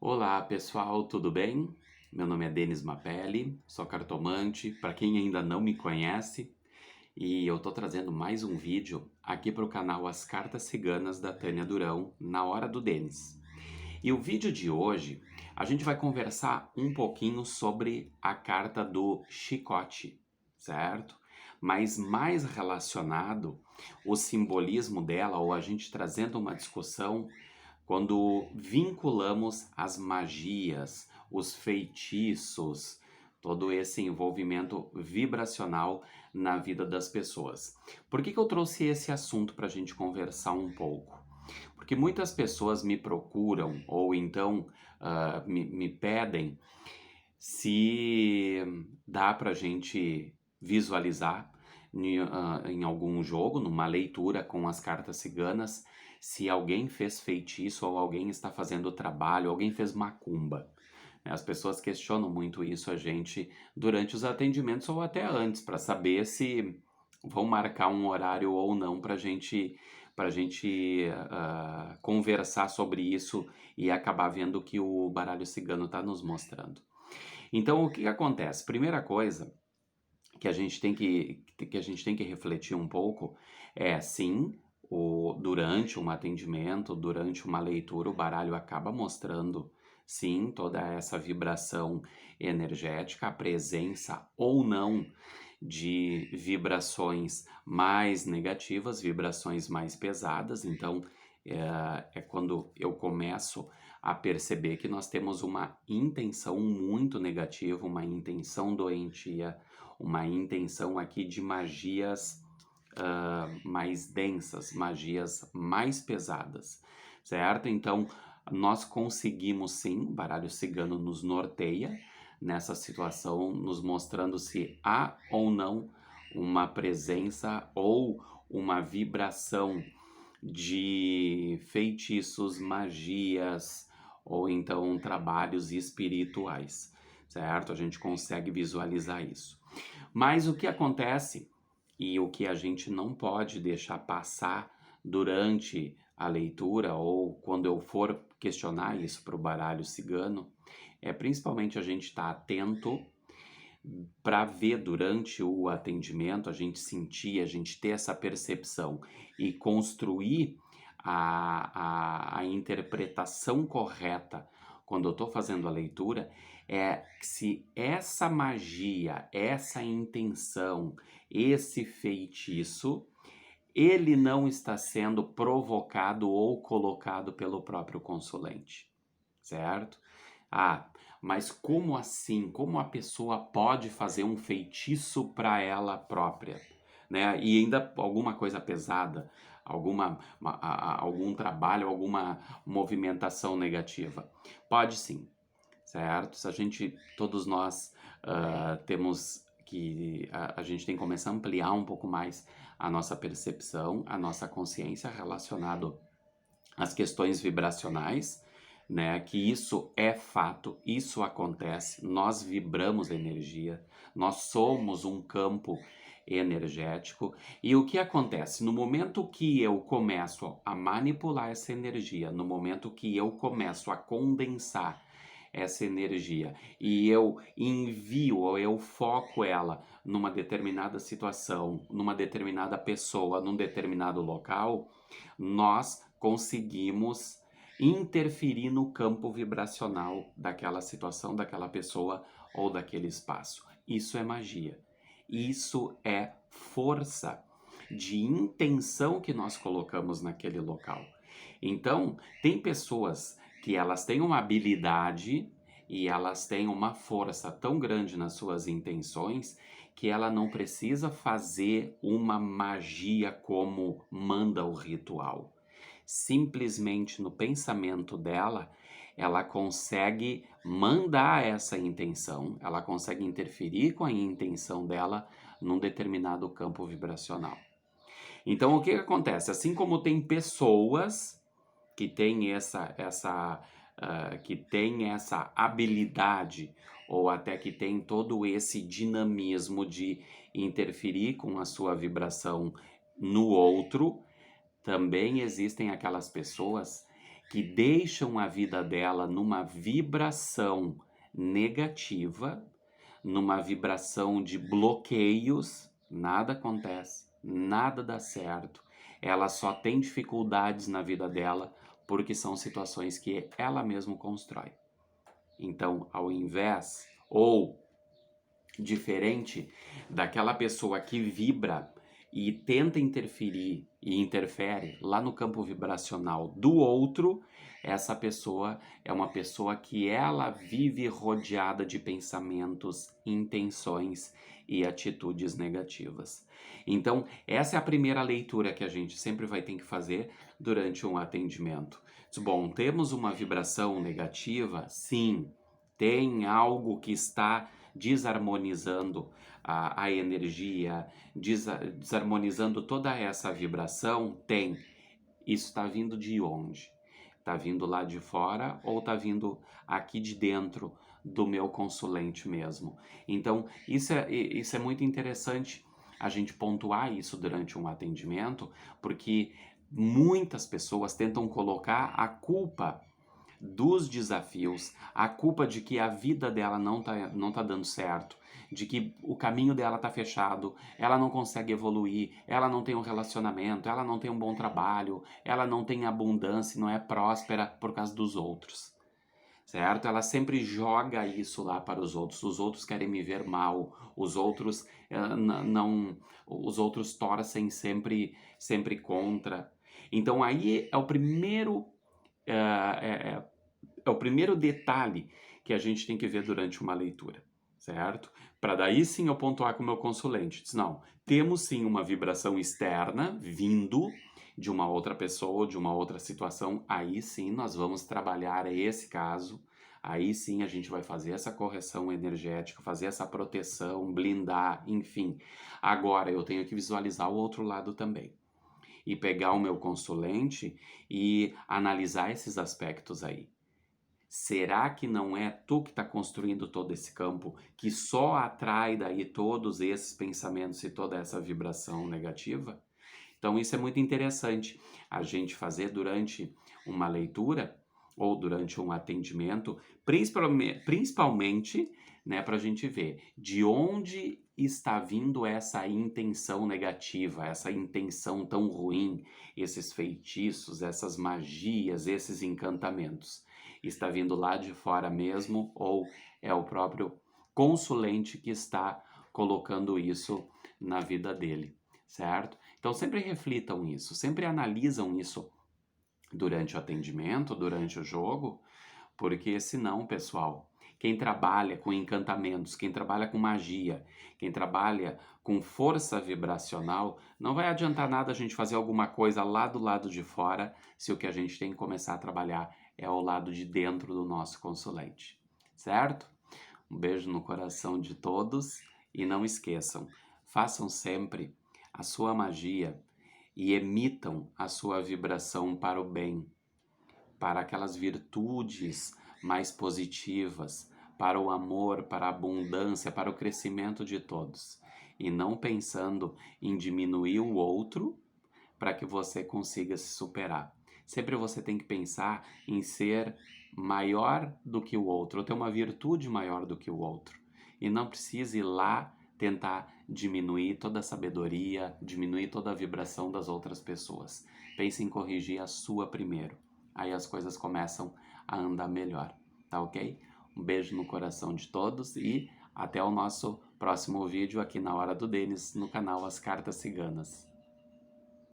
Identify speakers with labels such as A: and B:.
A: Olá pessoal, tudo bem? Meu nome é Denis Mapelli, sou cartomante, para quem ainda não me conhece, e eu tô trazendo mais um vídeo aqui para o canal As Cartas Ciganas da Tânia Durão, na Hora do Denis. E o vídeo de hoje, a gente vai conversar um pouquinho sobre a carta do chicote, certo? Mas mais relacionado o simbolismo dela, ou a gente trazendo uma discussão quando vinculamos as magias, os feitiços, todo esse envolvimento vibracional na vida das pessoas. Por que eu trouxe esse assunto para a gente conversar um pouco? Porque muitas pessoas me procuram ou então me pedem se dá para a gente visualizar em algum jogo, numa leitura com as cartas ciganas, se alguém fez feitiço ou alguém está fazendo trabalho, alguém fez macumba. As pessoas questionam muito isso a gente durante os atendimentos ou até antes, para saber se vão marcar um horário ou não para gente conversar sobre isso e acabar vendo o que o baralho cigano está nos mostrando. Então, o que acontece? Primeira coisa que a gente tem que refletir um pouco é, sim, durante um atendimento, durante uma leitura, o baralho acaba mostrando, sim, toda essa vibração energética, a presença ou não de vibrações mais negativas, vibrações mais pesadas. Então, é quando eu começo a perceber que nós temos uma intenção muito negativa, uma intenção doentia, uma intenção aqui de magias mais densas, magias mais pesadas, certo? Então, nós conseguimos sim, o baralho cigano nos norteia nessa situação, nos mostrando se há ou não uma presença ou uma vibração de feitiços, magias ou então trabalhos espirituais, certo? A gente consegue visualizar isso. Mas o que acontece e o que a gente não pode deixar passar durante a leitura ou quando eu for questionar isso para o baralho cigano é principalmente a gente estar atento para ver durante o atendimento, a gente sentir, a gente ter essa percepção e construir a interpretação correta quando eu estou fazendo a leitura, é se essa magia, essa intenção, esse feitiço, ele não está sendo provocado ou colocado pelo próprio consulente, certo? Ah, mas como assim? Como a pessoa pode fazer um feitiço para ela própria, né? E ainda alguma coisa pesada, algum trabalho, alguma movimentação negativa. Pode sim, certo? Se a gente, todos nós temos que, a gente tem que começar a ampliar um pouco mais a nossa percepção, a nossa consciência relacionado às questões vibracionais, né? Que isso é fato, isso acontece, nós vibramos energia, nós somos um campo energético. E o que acontece? No momento que eu começo a manipular essa energia, no momento que eu começo a condensar essa energia e eu envio ou eu foco ela numa determinada situação, numa determinada pessoa, num determinado local, nós conseguimos interferir no campo vibracional daquela situação, daquela pessoa ou daquele espaço. Isso é magia. Isso é força de intenção que nós colocamos naquele local. Então, tem pessoas que elas têm uma habilidade e elas têm uma força tão grande nas suas intenções que ela não precisa fazer uma magia como manda o ritual. Simplesmente no pensamento dela, ela consegue mandar essa intenção, ela consegue interferir com a intenção dela num determinado campo vibracional. Então, o que acontece? Assim como tem pessoas que têm que tem essa habilidade ou até que tem todo esse dinamismo de interferir com a sua vibração no outro, também existem aquelas pessoas que deixam a vida dela numa vibração negativa, numa vibração de bloqueios, nada acontece, nada dá certo. Ela só tem dificuldades na vida dela porque são situações que ela mesma constrói. Então, ao invés, ou diferente daquela pessoa que vibra e tenta interferir e interfere lá no campo vibracional do outro, essa pessoa é uma pessoa que ela vive rodeada de pensamentos, intenções e atitudes negativas. Então, essa é a primeira leitura que a gente sempre vai ter que fazer durante um atendimento. Bom, temos uma vibração negativa? Sim, tem algo que está desarmonizando a energia, desarmonizando toda essa vibração? Tem. Isso está vindo de onde? Está vindo lá de fora ou está vindo aqui de dentro do meu consulente mesmo? Então, isso é muito interessante a gente pontuar isso durante um atendimento, porque muitas pessoas tentam colocar a culpa dos desafios, a culpa de que a vida dela não tá dando certo, de que o caminho dela tá fechado, ela não consegue evoluir, ela não tem um relacionamento, ela não tem um bom trabalho, ela não tem abundância, não é próspera por causa dos outros, certo? Ela sempre joga isso lá para os outros querem me ver mal, os outros os outros torcem sempre contra. Então aí é o primeiro é o primeiro detalhe que a gente tem que ver durante uma leitura, certo? Para daí sim eu pontuar com o meu consulente. Diz, não, temos sim uma vibração externa vindo de uma outra pessoa, de uma outra situação, aí sim nós vamos trabalhar esse caso, aí sim a gente vai fazer essa correção energética, fazer essa proteção, blindar, enfim. Agora eu tenho que visualizar o outro lado também. E pegar o meu consulente e analisar esses aspectos aí. Será que não é tu que está construindo todo esse campo que só atrai daí todos esses pensamentos e toda essa vibração negativa? Então isso é muito interessante a gente fazer durante uma leitura ou durante um atendimento, principalmente né, para a gente ver de onde está vindo essa intenção negativa, essa intenção tão ruim, esses feitiços, essas magias, esses encantamentos. Está vindo lá de fora mesmo ou é o próprio consulente que está colocando isso na vida dele, certo? Então sempre reflitam isso, sempre analisam isso durante o atendimento, durante o jogo, porque senão, pessoal, quem trabalha com encantamentos, quem trabalha com magia, quem trabalha com força vibracional, não vai adiantar nada a gente fazer alguma coisa lá do lado de fora se o que a gente tem que começar a trabalhar é ao lado de dentro do nosso consulente, certo? Um beijo no coração de todos e não esqueçam, façam sempre a sua magia e emitam a sua vibração para o bem, para aquelas virtudes mais positivas, para o amor, para a abundância, para o crescimento de todos. E não pensando em diminuir o outro para que você consiga se superar. Sempre você tem que pensar em ser maior do que o outro, ou ter uma virtude maior do que o outro. E não precisa ir lá tentar diminuir toda a sabedoria, diminuir toda a vibração das outras pessoas. Pense em corrigir a sua primeiro. Aí as coisas começam a andar melhor, tá ok? Um beijo no coração de todos e até o nosso próximo vídeo aqui na Hora do Denis, no canal As Cartas Ciganas.